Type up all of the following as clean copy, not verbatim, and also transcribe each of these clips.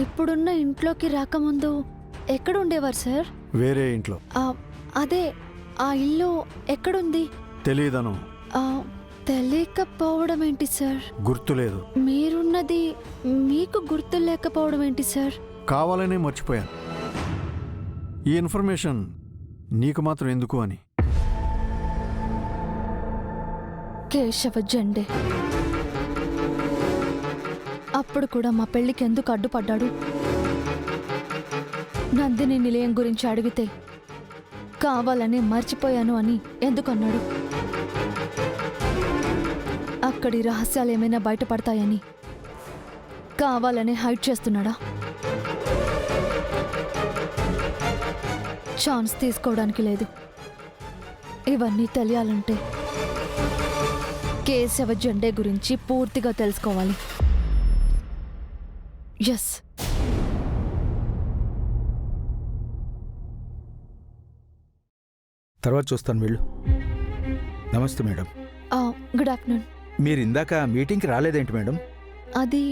ఇప్పుడున్న ఇంట్లోకి రాకముందు ఎక్కడ ఉండేవారు సార్? వేరే ఇంట్లో. అదే ఆ ఇల్లు ఎక్కడుంది? తెలీదను. తెలియకపోవడం ఏంటి సార్? గుర్తులేదు. మీరున్నది మీకు గుర్తు లేకపోవడం ఏంటి సార్? కావాలనే మర్చిపోయాను. ఈ ఇన్ఫర్మేషన్ నీకు మాత్రం ఎందుకు అని. కేశవ జెండే అప్పుడు కూడా మా పెళ్లికి ఎందుకు అడ్డుపడ్డాడు? నందిని నిలయం గురించి అడిగితే కావాలని మర్చిపోయాను అని ఎందుకన్నాడు? అక్కడి రహస్యాలు ఏమైనా బయటపడతాయని కావాలని హైడ్ చేస్తున్నాడా? ఛాన్స్ తీసుకోవడానికి లేదు. ఇవన్నీ తెలియాలంటే కేశవ జెండే గురించి పూర్తిగా తెలుసుకోవాలి. ఎస్. తర్వాత చూస్తాను వీళ్ళు. నమస్తే మేడం. Good afternoon. మీరు ఇందాక మీటింగ్కి రాలేదేంటి మేడం? అది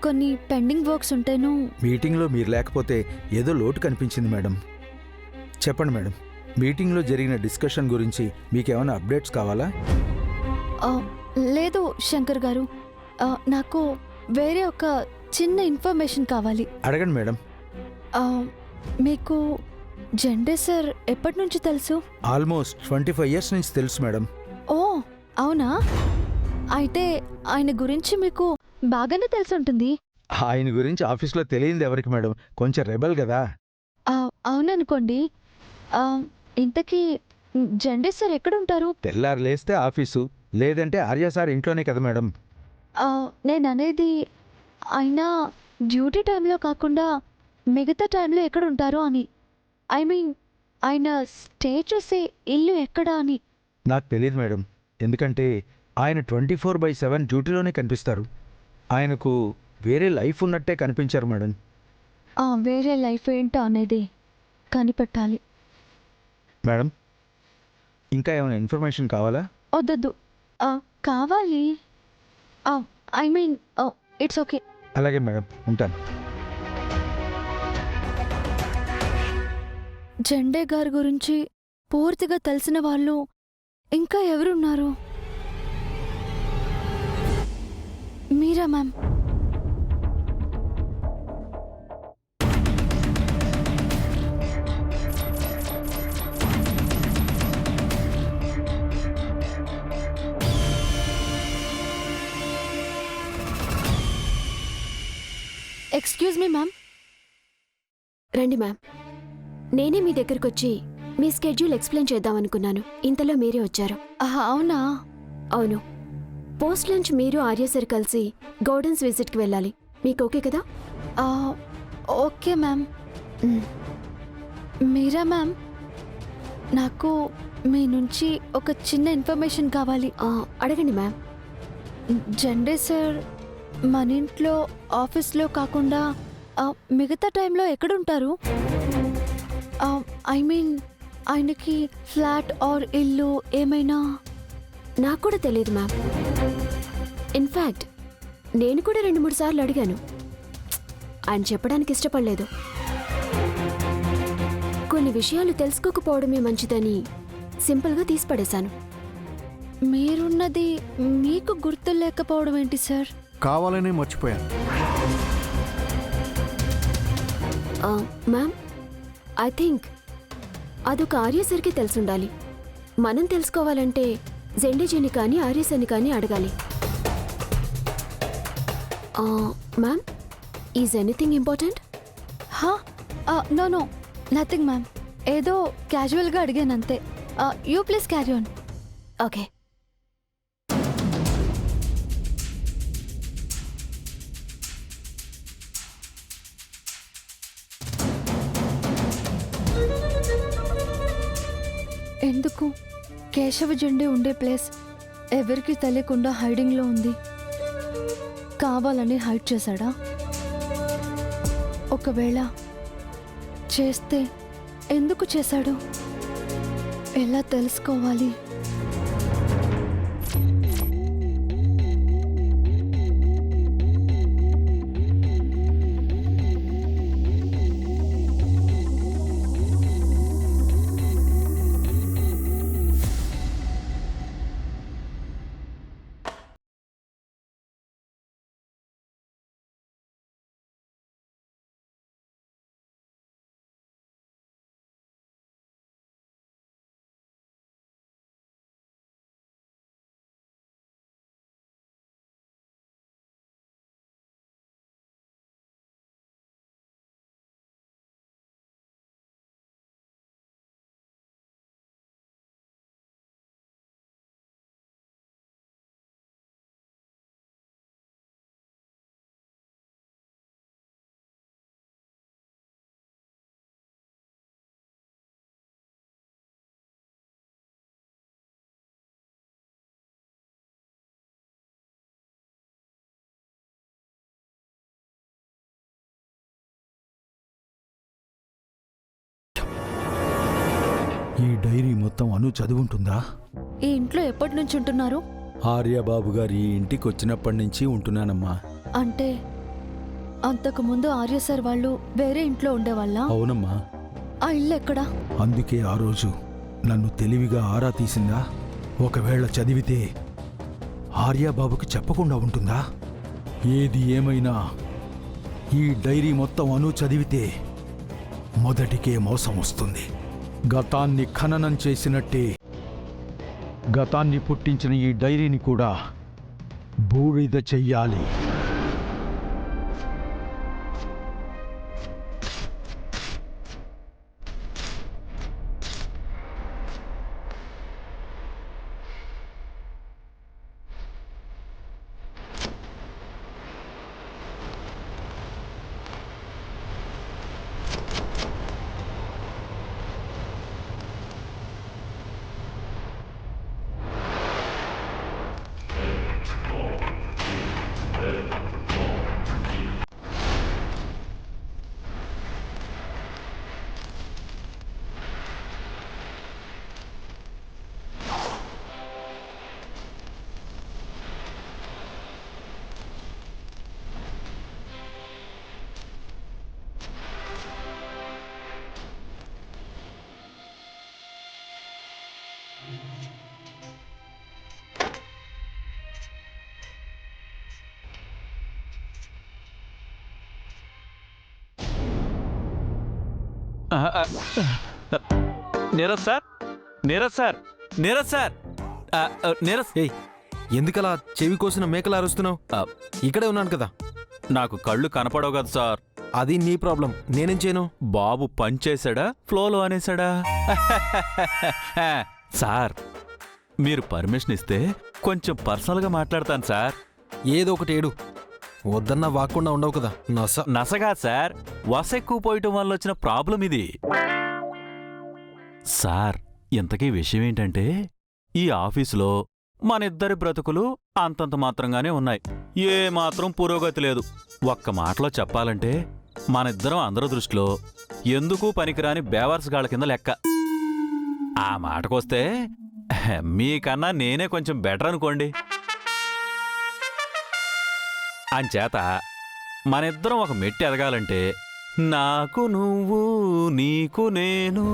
కొన్ని పెండింగ్ వర్క్స్ ఉంటేను. మీటింగ్లో మీరు లేకపోతే ఏదో లోటు కనిపించింది మేడం. చెప్పండి మేడం, మీటింగ్లో జరిగిన డిస్కషన్ గురించి మీకేమైనా అప్డేట్స్ కావాలా? లేదు శంకర్ గారు, నాకు వేరే ఒక చిన్న ఇన్ఫర్మేషన్ కావాలి. అడగండి మేడం. మీకు జెండే సార్ ఎప్పటి నుంచి తెలుసు? ఆల్మోస్ట్ 25 years నుంచి తెలుసు మేడం. ఓ అవునా? అయితే ఆయన గురించి మీకు బాగానే తెలిసి ఉంటుంది. ఆయన గురించి ఆఫీస్లో తెలియంది ఎవరికి మేడం? కొంచెం రెబల్ కదా. అవుననుకోండి. ఇంతకీ జెండే సార్ ఎక్కడుంటారు? తెల్లారు లేస్తే ఆఫీసు, లేదంటే ఆర్య సార్ ఇంట్లోనే కదా మేడం. నేను అనేది ఆయన డ్యూటీ టైంలో కాకుండా మిగతా టైంలో ఎక్కడుంటారు అని. ఐ మీన్ ఆయన స్టే చేసే ఇల్లు ఎక్కడా అని. నాకు తెలియదు మేడం, ఎందుకంటే ఆయన 24/7 డ్యూటీలోనే కనిపిస్తారు. ఆయనకు వేరే లైఫ్ ఉన్నట్టే కనిపించారు మేడం. వేరే లైఫ్ ఏంటో అనేది కనిపెట్టాలి మేడం. ఇంకా ఏమైనా ఇన్ఫర్మేషన్ కావాలా? వద్దొద్దు. కావాలి. I mean it's okay. అలాగే మేడం, ఉంటాను. జెండే గారి గురించి పూర్తిగా తెలిసిన వాళ్ళు ఇంకా ఎవరున్నారు? మీరా మ్యామ్? Excuse me ma'am. రండి మ్యామ్. నేనే మీ దగ్గరకు వచ్చి మీ స్కెడ్యూల్ ఎక్స్ప్లెయిన్ చేద్దామనుకున్నాను. ఇంతలో మీరే వచ్చారు. అవునా? అవును. పోస్ట్ లంచ్ మీరు ఆర్య సార్ కలిసి గార్డెన్స్ విజిట్కి వెళ్ళాలి. మీకు ఓకే కదా? Okay ma'am. మీరా మ్యామ్, నాకు మీ నుంచి ఒక చిన్న ఇన్ఫర్మేషన్ కావాలి. అడగండి మ్యామ్. జెండే సార్ మన ఇంట్లో, ఆఫీస్లో కాకుండా మిగతా టైంలో ఎక్కడుంటారు? ఐ మీన్ ఆయనకి ఫ్లాట్ ఆర్ ఇల్లు ఏమైనా? నాకు కూడా తెలియదు మ్యామ్. ఇన్ఫ్యాక్ట్ నేను కూడా 2-3 సార్లు అడిగాను. ఆయన చెప్పడానికి ఇష్టపడలేదు. కొన్ని విషయాలు తెలుసుకోకపోవడమే మంచిదని సింపుల్గా తీసిపడేశాను. మీరున్నది మీకు గుర్తు లేకపోవడం ఏంటి సార్? కావాలనే మర్చిపోయాను. మ్యామ్, ఐ థింక్ అదొక ఆర్య సార్కి తెలుసుండాలి. మనం తెలుసుకోవాలంటే జెండేజీని కానీ ఆర్య సార్ని కానీ అడగాలి. Ma'am, is anything important? No no, nothing ma'am. ఏదో క్యాజువల్గా అడిగాను అంతే. You please carry on. Okay. ఎందుకు కేశవ జెండే ఉండే ప్లేస్ ఎవరికి తెలియకుండా హైడింగ్లో ఉంది? కావాలని హైడ్ చేశాడా? ఒకవేళ చేస్తే ఎందుకు చేశాడు? ఎలా తెలుసుకోవాలి? ఈ డైరీ మొత్తం అను చదువుంటుందా? ఈ ఇంట్లో ఎప్పటి నుంచి ఉంటున్నారు? ఆర్యబాబు గారి ఈ ఇంటికి వచ్చినప్పటి నుంచి ఉంటున్నానమ్మా. అంటే అంతకు ముందు ఆర్య సార్ వాళ్ళు వేరే ఇంట్లో ఉండేవాళ్ళ? అవునమ్మా. ఆ ఇల్లు ఎక్కడా? అందుకే ఆ రోజు నన్ను తెలివిగా ఆరా తీసిందా. ఒకవేళ చదివితే ఆర్యబాబుకి చెప్పకుండా ఉంటుందా? ఏది ఏమైనా ఈ డైరీ మొత్తం అను చదివితే మొదటికే మోసం వస్తుంది. గతాన్ని ఖననం చేసినట్టే గతాన్ని పుట్టించిన ఈ డైరీని కూడా బూడిద చెయ్యాలి. Neeraj sir, Neeraj sir, Neeraj sir, Neeraj. ఏయ్, ఎందుకలా చెవి కోసిన మేకలా అరుస్తున్నావు? ఇక్కడే ఉన్నాను కదా. నాకు కళ్ళు కనపడవు కదా సార్. అది నీ ప్రాబ్లం, నేనేం చేయను? బాబు పంచేశాడా, ఫ్లోలో అనేసాడా? సార్, మీరు పర్మిషన్ ఇస్తే కొంచెం పర్సనల్గా మాట్లాడతాను సార్. ఏదో ఒకటి ఏడు, వద్దన్నా వాక్కుండా ఉండవు కదా. నసగా సార్, వస ఎక్కువ పోయటం వల్ల వచ్చిన ప్రాబ్లం ఇది. సార్, ఇంతకీ విషయం ఏంటంటే ఈ ఆఫీసులో మనిద్దరి బ్రతుకులు అంతంత మాత్రంగానే ఉన్నాయి. ఏ మాత్రం పురోగతి లేదు. ఒక్క మాటలో చెప్పాలంటే మనిద్దరం అందరి దృష్టిలో ఎందుకు పనికిరాని బేవర్స్గాళ్ళ కింద లెక్క. ఆ మాటకొస్తే మీకన్నా నేనే కొంచెం బెటర్ అనుకోండి. అంచేత మనిద్దరం ఒక మెట్టి ఎదగాలంటే నాకు నువ్వు, నీకు నేను,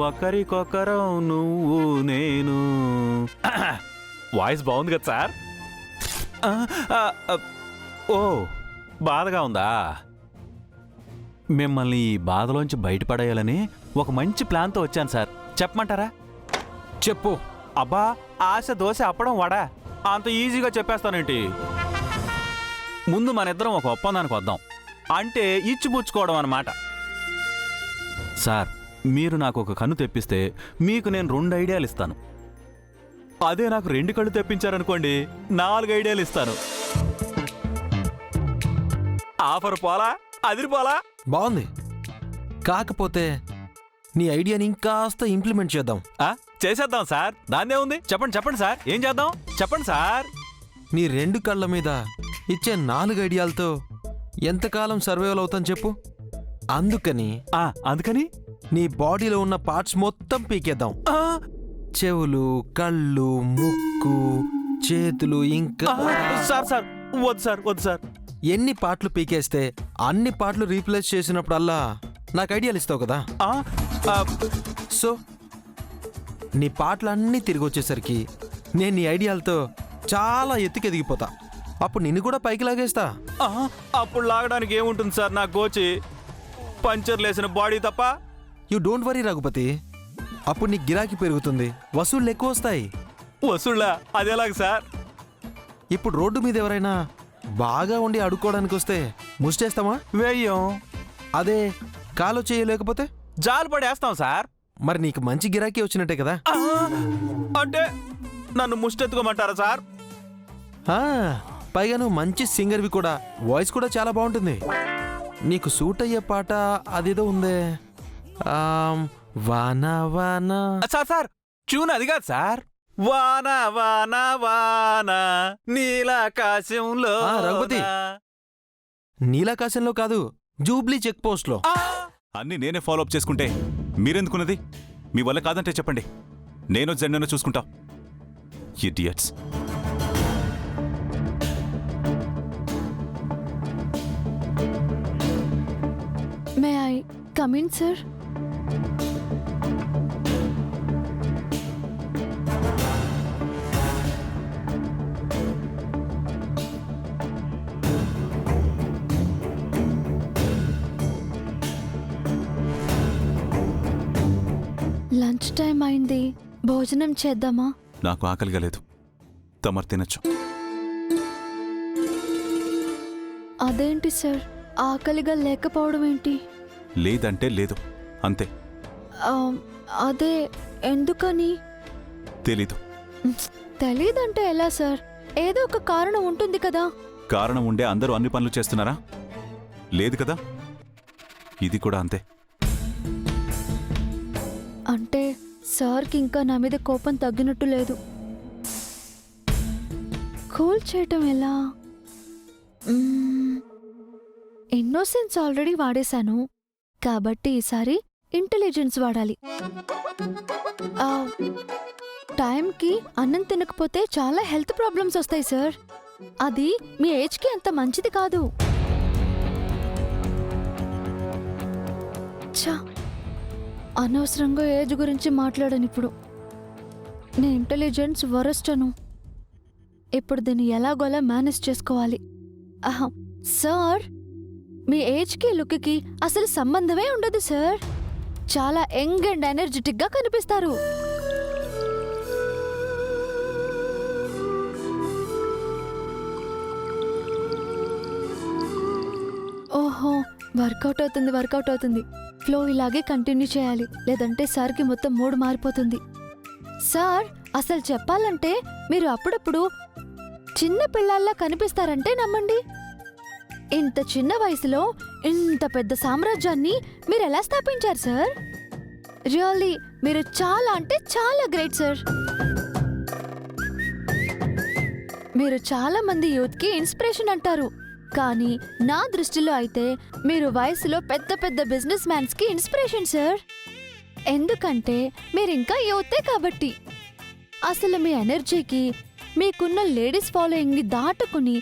ఒకరికొకరం నువ్వు నేను. వాయిస్ బాగుంది కదా సార్? ఓ, బాధగా ఉందా? మిమ్మల్ని ఈ బాధలోంచి బయటపడేయాలని ఒక మంచి ప్లాన్తో వచ్చాను సార్. చెప్పమంటారా? చెప్పు. అబ్బా, ఆశ దోశ అప్పడం వడా అంత ఈజీగా చెప్పేస్తానేంటి? ముందు మనిద్దరం ఒక ఒప్పందానికి వద్దాం. అంటే ఇచ్చిపుచ్చుకోవడం అన్నమాట. సార్, మీరు నాకు ఒక కన్ను తెప్పిస్తే మీకు నేను 2 ఐడియాలు ఇస్తాను. అదే నాకు 2 కళ్ళు తెప్పించారనుకోండి, 4 ఐడియాలు ఇస్తాను. ఆఫర్ పోలా, అదిరిపోలా? బాగుంది. కాకపోతే నీ ఐడియాని ఇంకాస్త ఇంప్లిమెంట్ చేద్దాం. చేసేద్దాం సార్, దాన్నే ఉంది. చెప్పండి చెప్పండి సార్, ఏం చేద్దాం చెప్పండి సార్. నీ 2 కళ్ళ మీద ఇచ్చే 4 ఐడియాలతో ఎంతకాలం సర్వైవల్ అవుతాను చెప్పు. అందుకని నీ బాడీలో ఉన్న పార్ట్స్ మొత్తం పీకేద్దాం. చెవులు, కళ్ళు, ముక్కు, చేతులు, ఇంకా సార్ సార్ వద్దు సార్, వద్దు సార్. ఎన్ని పార్ట్లు పీకేస్తే అన్ని పార్ట్లు రీప్లేస్ చేసినప్పుడల్లా నాకు ఐడియాలు ఇస్తావు కదా. సో నీ పార్ట్లు అన్నీ తిరిగి వచ్చేసరికి నేను నీ ఐడియాలతో చాలా ఎత్తుకెదిగిపోతా. అప్పుడు నిన్ను కూడా పైకి లాగేస్తా. అప్పుడు లాగడానికి ఏముంటుంది సార్? నా గోచి పంచర్ లేసిన బాడీ తప్ప. యూ డోంట్ వరీ రఘుపతి, అప్పుడు నీకు గిరాకీ పెరుగుతుంది, వసూళ్ళు ఎక్కువ వస్తాయి. వసూళ్ళా? అదేలాగ సార్? ఇప్పుడు రోడ్డు మీద ఎవరైనా బాగా ఉండి అడుక్కోవడానికి వస్తే ముష్టేస్తామా? వేయం. అదే కాలో చేయలేకపోతే జాలు పడేస్తాం సార్. మరి నీకు మంచి గిరాకీ వచ్చినట్టే కదా. అంటే నన్ను ముష్టెత్తుకోమంటారా సార్? పైగా నువ్వు మంచి సింగర్వి కూడా, వాయిస్ కూడా చాలా బాగుంటుంది. నీకు సూట్ అయ్యే పాట అదేదో ఉందే, వానా వానా. సార్ సార్, ట్యూన్ అది కాదు సార్. వాన వాన వాన నీలాకాశంలో. రఘుపతి, నీలాకాశంలో కాదు, జూబ్లీ చెక్ పోస్ట్ లో. అన్ని నేనే ఫాలోఅప్ చేసుకుంటే మీరెందుకున్నది? మీ వల్ల కాదంటే చెప్పండి, నేను జెండను చూసుకుంటా. Idiots. May I come in sir? Lunch time అయింది, భోజనం చేద్దామా? నాకు ఆకలిగా లేదు, తమరు తినచ్చు. అదేంటి సార్, ఆకలిగా లేకపోవడం ఏంటి? లేదంటే లేదు, అంతే. ఆ, అదే ఎందుకని? తెలీదు. తెలీదంటే ఎలా సార్? ఏదో ఒక కారణం ఉంటుంది కదా. కారణం ఉండే అందరూ అన్ని పనులు చేస్తున్నారా? లేదు కదా. ఇది కూడా అంతే. అంటే సార్కి ఇంకా నా మీద కోపం తగ్గినట్టు లేదు. కూల్ చేయటం ఎలా? ఇన్నోసెన్స్ ఆల్రెడీ వాడేశాను, కాబట్టి ఈసారి ఇంటెలిజెన్స్ వాడాలి. ఆ, టైంకి అన్నం తినకపోతే చాలా హెల్త్ ప్రాబ్లమ్స్ వస్తాయి సార్. అది మీ ఏజ్కి అంత మంచిది కాదు. ఛా, అనవసరంగా ఏజ్ గురించి మాట్లాడను ఇప్పుడు. నేను ఇంటెలిజెన్స్ వరస్టను. ఇప్పుడు దీన్ని ఎలాగోలా మేనేజ్ చేసుకోవాలి. ఆహా, సార్ మీ ఏజ్కి లుక్కి అసలు సంబంధమే ఉండదు సార్. చాలా యంగ్ అండ్ ఎనర్జెటిక్గా కనిపిస్తారు. ఓహో, వర్కౌట్ అవుతుంది. ఫ్లో ఇలాగే కంటిన్యూ చేయాలి, లేదంటే సార్కి మొత్తం మూడ్ మారిపోతుంది. సార్, అసలు చెప్పాలంటే మీరు అప్పుడప్పుడు చిన్న పిల్లల్లా కనిపిస్తారంటే నమ్మండి. ఇంత చిన్న వయసులో ఇంత పెద్ద సామ్రాజ్యాన్ని మీరు ఎలా స్థాపించారు సార్? రియల్లీ మీరు చాలా అంటే చాలా గ్రేట్ సార్. మీరు చాలా మంది యూత్కి ఇన్స్పిరేషన్ అంటారు, కానీ నా దృష్టిలో అయితే మీరు వయసులో పెద్ద పెద్ద బిజినెస్ మ్యాన్స్కి ఇన్స్పిరేషన్ సార్. ఎందుకంటే మీరింకా యూతే కాబట్టి. అసలు మీ ఎనర్జీకి, మీకున్న లేడీస్ ఫాలోయింగ్ని దాటుకుని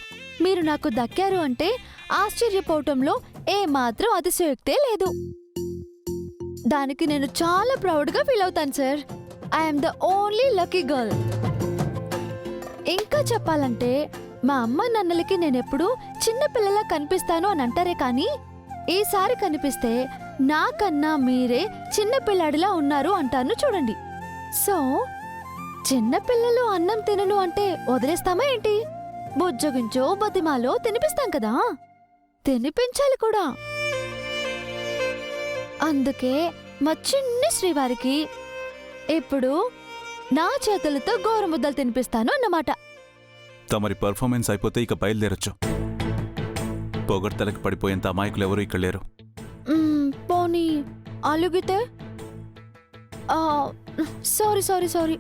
మీరు నాకు దక్కారు అంటే ఆశ్చర్యపోవటంలో ఏమాత్రం అతిశయోక్తే లేదు. దానికి నేను చాలా ప్రౌడ్గా ఫీల్ అవుతాను sir. I'm the only lucky girl. ఇంకా చెప్పాలంటే మా అమ్మ నాన్నలకి నేనెప్పుడు చిన్నపిల్లలా కనిపిస్తాను అని అంటారే, కానీ ఈసారి కనిపిస్తే నాకన్నా మీరే చిన్నపిల్లాడిలా ఉన్నారు అంటాను చూడండి. సో చిన్నపిల్లలు అన్నం తినను అంటే వదిలేస్తామా ఏంటి? బుజ్జగించో బతిమాలో తినిపిస్తాం కదా, తినిపించాలి కూడా. అందుకే మా చిన్ని శ్రీవారికి ఇప్పుడు నా చేతులతో గోరుముద్దలు తినిపిస్తాను అన్నమాట. తమరి పర్ఫార్మెన్స్ అయిపోతే ఇక బయలుదేరొచ్చు. పొగడ్తలకు పడిపోయేంత అమాయకులు ఎవరూ ఇక్కడ లేరు. పోనీ అలుగితే? సారీ.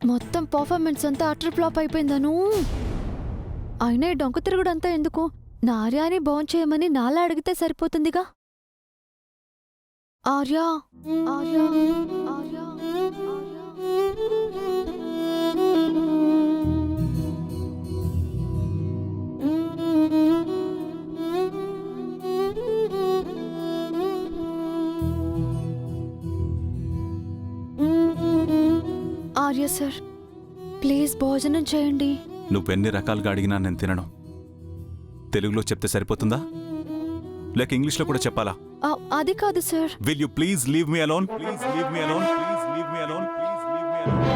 మొత్తం పర్ఫార్మెన్స్ అంతా అటర్ ఫ్లాప్ అయిపోయిందను. అయినా ఈ డొంక తిరుగుడంతా ఎందుకు? నార్యాని భోంచేయమని నాలా అడిగితే సరిపోతుందిగా. ఆర్యా. ఆర్య సార్, ప్లీజ్ భోజనం చేయండి. నువ్వెన్ని రకాలుగా అడిగినా నేను తినను. తెలుగులో చెప్తే సరిపోతుందా, లేక ఇంగ్లీష్లో కూడా చెప్పాలా? అది కాదు sir. Will you please leave me alone? Please leave me alone. Please leave me alone. Please leave me alone.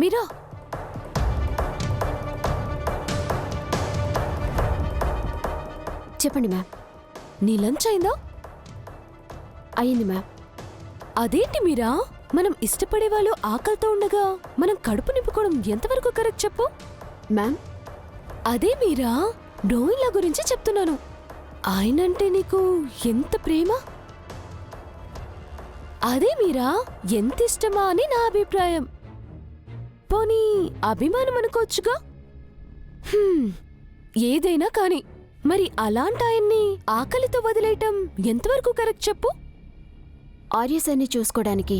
మీరా? చెప్పండి మ్యామ్. నీ లంచ్ అయిందా? అయింది మ్యామ్. అదేంటి మీరా? మనం ఇష్టపడే వాళ్ళు ఆకలితో ఉండగా మనం కడుపు నింపుకోవడం ఎంతవరకు కరెక్ట్ చెప్పు? మ్యామ్, అదే మీరా, బ్రోయిన్లా గురించి చెప్తున్నాను. ఆయనంటే నీకు ఎంత ప్రేమ? అదే మీరా, ఎంత ఇష్టమా అని నా అభిప్రాయం. పోనీ అభిమానం అనుకోవచ్చుగా. ఏదైనా కాని మరి అలాంటి ఆయన్ని ఆకలితో వదిలేయటం ఎంతవరకు కరెక్ట్ చెప్పు? ఆర్యసన్ని చూసుకోవడానికి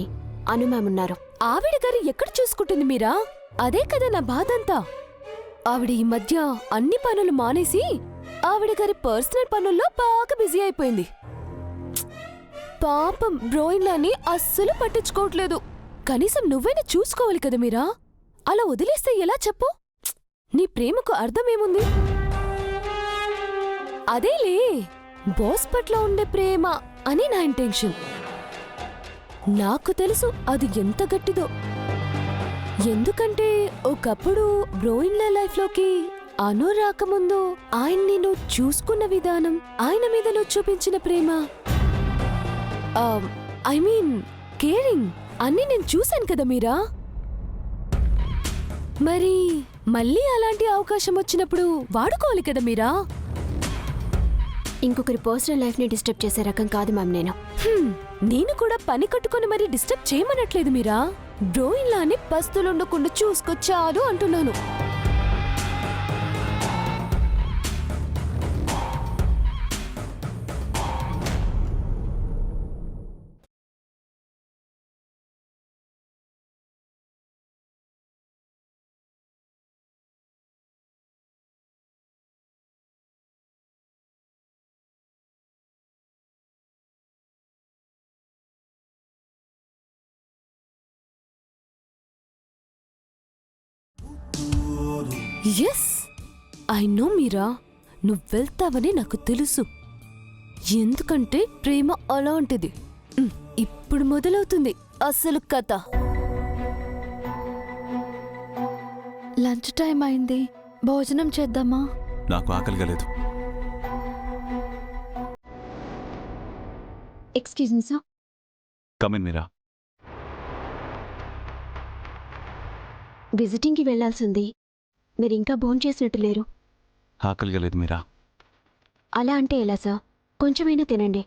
అను మ్యామ్ ఉన్నారు. ఆవిడ గారు ఎక్కడ చూసుకుంటుంది మీరా? అదే కదా నా బాధంతా. ఆవిడ ఈ మధ్య అన్ని పనులు మానేసి ఆవిడ గారి పర్సనల్ పనుల్లో బాగా బిజీ అయిపోయింది. పాపం బ్రోయిన్లాని అస్సలు పట్టించుకోవట్లేదు. కనీసం నువ్వైనా చూసుకోవాలి కదా మీరా. అలా వదిలేస్తే ఎలా చెప్పు? నీ ప్రేమకు అర్థమేముంది? అదేలే, బాస్ పట్ల ఉండే ప్రేమ అని నా ఇంటెన్షన్. నాకు తెలుసు అది ఎంత గట్టిదో. ఎందుకంటే ఒకప్పుడు బ్రోయిన్లా లైఫ్లోకి అను రాకముందు ఆయన్ని నువ్వు చూసుకున్న విధానం, ఆయన మీద నువ్వు చూపించిన ప్రేమ, ఐ మీన్ కేరింగ్ అన్నీ నేను చూశాను కదా మీరా. మరి మళ్ళీ అలాంటి అవకాశం వచ్చినప్పుడు వాడుకోవాలి కదా మీరా. ఇంకొకరి పర్సనల్ లైఫ్ని డిస్టర్బ్ చేసే రకం కాదు మ్యామ్ నేను. నేను కూడా పని కట్టుకుని మరీ డిస్టర్బ్ చేయమనట్లేదు మీరా. బ్రోయిన్లాని పస్తులుండకుండా చూసుకొచ్చాడు అంటున్నాను. ఎస్, ఐ నో మీరా, నువ్వు వెళ్తావని నాకు తెలుసు. ఎందుకంటే ప్రేమ అలాంటిది. ఇప్పుడు మొదలవుతుంది అసలు కథ. లంచ్ టైం అయింది, భోజనం చేద్దామా? నాకు ఆకలిగా లేదు. Excuse me sir. కమిన్ మీరా. విజిటింగ్కి వెళ్లాల్సింది, మీరు ఇంకా భోంచేసినట్టు లేరు. ఆకలిగా లేదు మీరా. అలా అంటే ఎలా సార్? కొంచెమైనా తినండి.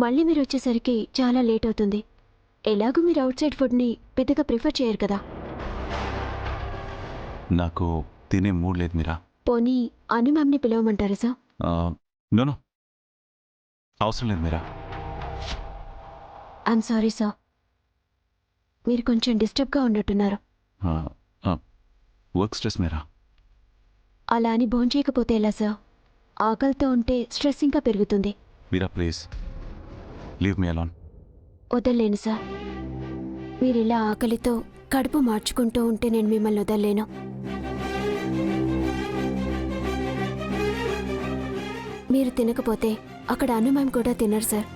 మళ్ళీ మీరు వచ్చేసరికి చాలా లేట్ అవుతుంది. ఎలాగూ మీరు అవుట్ సైడ్ ఫుడ్ని పెద్దగా ప్రిఫర్ చేయరు కదా. నాకు తినే మూడ్ లేదు మీరా. పోనీ అను మ్యామ్ని పిలవమంటారా సార్? నో, అవసరం లేదు మీరా. ఐఎమ్ సారీ సార్, మీరు కొంచెం డిస్టర్బ్గా ఉన్నట్టున్నారు. వర్క్ స్ట్రెస్ మీరా. అలా అని భోంచేయకపోతే ఎలా సార్? ఆకలితో ఉంటే స్ట్రెస్ ఇంకా పెరుగుతుంది. మీరా ప్లీజ్ లీవ్ మీ అలోన్. వదల్లేను సార్. మీరు ఇలా ఆకలితో కడుపు మార్చుకుంటూ ఉంటే నేను మిమ్మల్ని వదల్లేను. మీరు తినకపోతే అక్కడ అను మ్యామ్ కూడా తినరు సార్.